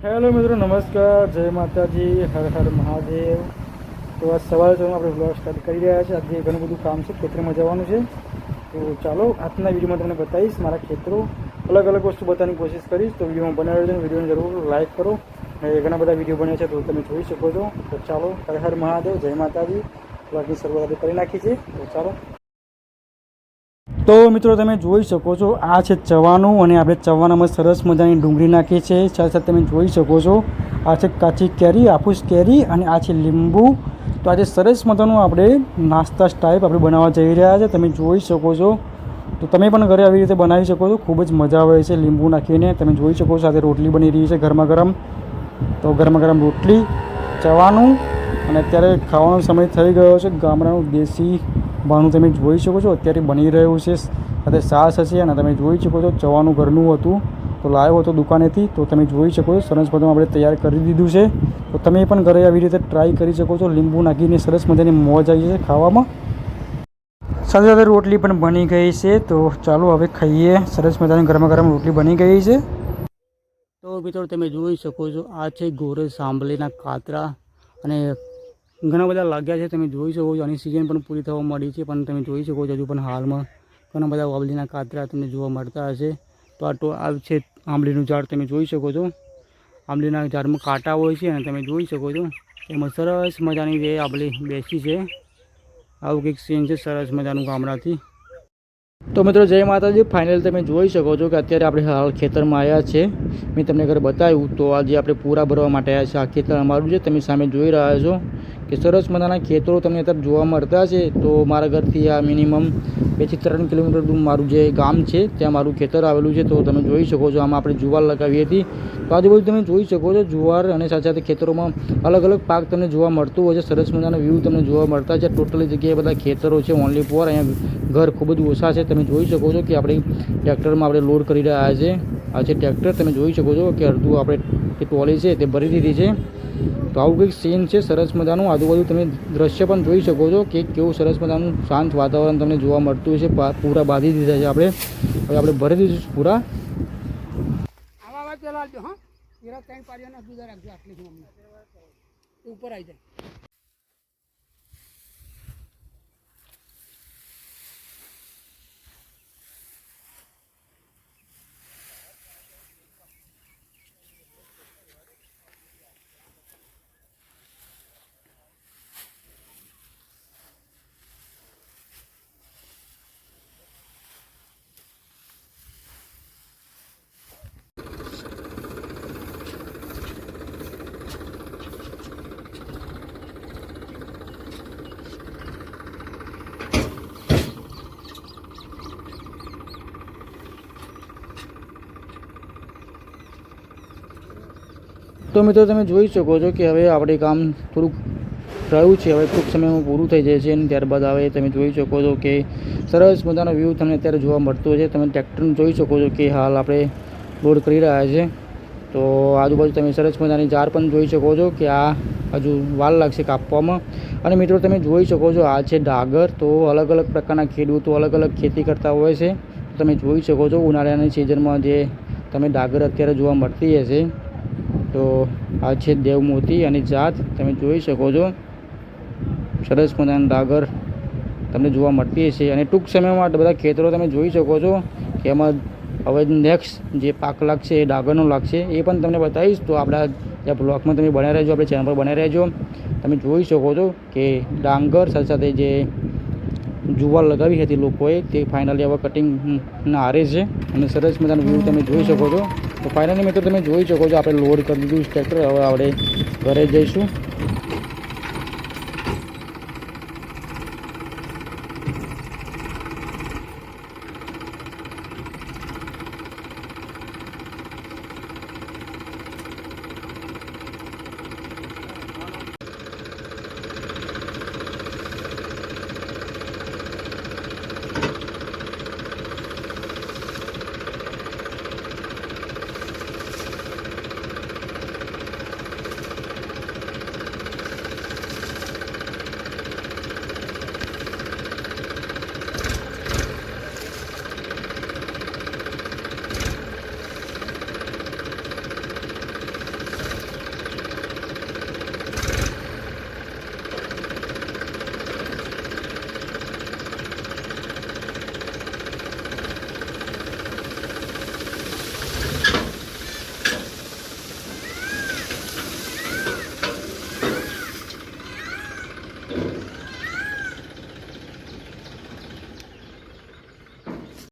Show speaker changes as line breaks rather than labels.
Hello મિત્રો, નમસ્કાર, જય માતાજી, હર હર મહાદેવ. તો આ સવારે આપણે બ્લોગ સ્ટાર્ટ કરી રહ્યા છીએ. આજે ઘણું બધું કામ છે, ખેતરમાં જવાનું છે. તો ચાલો આજના વિડીયોમાં તમને બતાવીશ મારા ખેતરો, અલગ અલગ વસ્તુ બતાવવાની કોશિશ કરીશ. તો વિડીયોમાં બનાવી દેજો, વિડીયોને જરૂર લાઇક કરો. ઘણા બધા વિડીયો બન્યા છે તો તમે જોઈ શકો છો. તો ચાલો, હર હર મહાદેવ, જય માતાજી. બ્લોગની શરૂઆત કરી નાખી છે. તો ચાલો. તો મિત્રો તમે જોઈ શકો છો, આ છે ચવાનું, અને આપણે ચવાનામાં સરસ મજાની ડુંગળી નાખી છે. સાથે સાથે તમે જોઈ શકો છો, આ છે કાચી કેરી, આફૂસ કેરી, અને આ છે લીંબુ. તો આજે સરસ મજાનું આપણે નાસ્તા ટાઈપ આપણે બનાવવા જઈ રહ્યા છે. તમે જોઈ શકો છો. તો તમે પણ ઘરે આવી રીતે બનાવી શકો છો. ખૂબ જ મજા આવે છે લીંબુ નાખીને. તમે જોઈ શકો છો, સાથે રોટલી બની રહી છે ગરમા ગરમ. તો ગરમા ગરમ રોટલી, ચવાનું, અને અત્યારે ખાવાનો સમય થઈ ગયો છે. ગામડાનું દેશી ભાણું તમે જોઈ શકો છો, અત્યારે બની રહ્યું છે. સાથે સાસ હશે, અને તમે જોઈ શકો છો ચવાનું ઘરનું હતું તો લાવ્યો હતો દુકાનેથી. તો તમે જોઈ શકો છો, સરસ મજાનું આપણે તૈયાર કરી દીધું છે. તો તમે પણ ઘરે આવી રીતે ટ્રાય કરી શકો છો. લીંબુ નાખીને સરસ મજાની મોજ આવી છે ખાવામાં. સાથે સાથે રોટલી પણ બની ગઈ છે. તો ચાલો હવે ખાઈએ. સરસ મજાની ગરમા ગરમ રોટલી બની ગઈ છે. તો મિત્રો તમે જોઈ શકો છો, આ છે ગોરસ આંબલીના કાતરા, અને ઘણા બધા લાગ્યા છે. તમે જોઈ શકો છો, આની સિઝન પણ પૂરી થવા મળી છે, પણ તમે જોઈ શકો છો હજુ પણ હાલમાં ઘણા બધા આંબલીના કાતરા તમને જોવા મળતા હશે. તો આ છે આંબલીનું ઝાડ. તમે જોઈ શકો છો, આંબલીના ઝાડમાં કાંટા હોય છે, અને તમે જોઈ શકો છો એમાં સરસ મજાની જે આંબલી બેસી છે. આવું કંઈક સીન છે સરસ મજાનું ગામડાથી. તો મિત્રો જય માતાજી. ફાઇનલ તમે જોઈ શકો છો કે અત્યારે આપણે હાલ ખેતરમાં આવ્યા છે. મેં તમને ઘરે બતાવ્યું. તો આજે આપણે પૂરા ભરવા માટે આવ્યા છે. આ ખેતર અમારું છે, તમે સામે જોઈ રહ્યા છો કે સરસ મજાના ખેતરો તમને અત્યારે જોવા મળતા છે. તો મારા ઘરથી આ મિનિમમ 2 થી 3 કિલોમીટર દૂર મારું જે ગામ છે ત્યાં મારું ખેતર આવેલું છે. તો તમે જોઈ શકો છો, આમાં આપણે જુવાર લગાવી હતી. તો આજુબાજુ તમે જોઈ શકો છો જુવાર, અને સાથે સાથે ખેતરોમાં અલગ અલગ પાક તમને જોવા મળતું હોય છે. સરસ મજાના વ્યૂ તમને જોવા મળતા છે. ટોટલી જગ્યાએ બધા ખેતરો છે ઓનલી ફોર. અહીંયા ઘર ખૂબ જ ઓછા છે. તમે જોઈ શકો છો કે આપણે ટ્રેક્ટરમાં આપણે લોડ કરી રહ્યા છે. આ છે ટ્રેક્ટર. તમે જોઈ શકો છો કે અડધું આપણે જે ટ્રોલી છે તે ભરી દીધી છે. તો આવું કંઈક સીન છે સરસ મજાનું. આજુબાજુ તમે દ્રશ્ય પણ જોઈ શકો છો કે કેવું સરસ મજાનું શાંત વાતાવરણ તમને જોવા મળતું હોય છે. પૂરા બાંધી દીધા છે આપણે. હવે આપણે ભરી દીધું પૂરા. ઉપર આવી જાય. તો મિત્રો તમે જોઈ શકો છો કે હવે આપણે કામ થોડુંક રહ્યું છે. હવે ટૂંક સમયમાં પૂરું થઈ જાય છે, અને ત્યારબાદ હવે તમે જોઈ શકો છો કે સરસ મજાનો વ્યૂ તમને અત્યારે જોવા મળતો છે. તમે ટ્રેક્ટરને જોઈ શકો છો કે હાલ આપણે લોડ કરી રહ્યા છે. તો આજુબાજુ તમે સરસ મજાની ઝાડ પણ જોઈ શકો છો કે આ હજુ વાર લાગશે કાપવામાં. અને મિત્રો તમે જોઈ શકો છો, આ છે ડાંગર. તો અલગ અલગ પ્રકારના ખેડૂતો અલગ અલગ ખેતી કરતા હોય છે. તમે જોઈ શકો છો ઉનાળાની સિઝનમાં જે તમે ડાંગર અત્યારે જોવા મળતી હશે. તો આ છે દેવમોતી અને જાત. તમે જોઈ શકો છો સરસ મજાના ડાંગર તમને જોવા મળતી હશે. અને ટૂંક સમયમાં બધા ખેતરો તમે જોઈ શકો છો કે એમાં હવે નેક્સ્ટ જે પાક લાગશે એ ડાંગરનો લાગશે. એ પણ તમને બતાવીશ. તો આપણા ત્યાં બ્લોગમાં તમે બનાવી રહેજો, આપણે ચેનલ પર બનાવી રહેજો. તમે જોઈ શકો છો કે ડાંગર સાથે સાથે જે જુવાર લગાવી હતી લોકોએ તે ફાઇનલી હવે કટિંગના આરે છે, અને સરસ મજાનું વ્યૂ તમે જોઈ શકો છો. તો ફાઇનલી મિત્રો તમે જોઈ શકો છો આપણે લોડ કરી દીધું ટ્રેક્ટર. હવે આપણે ઘરે જઈશું.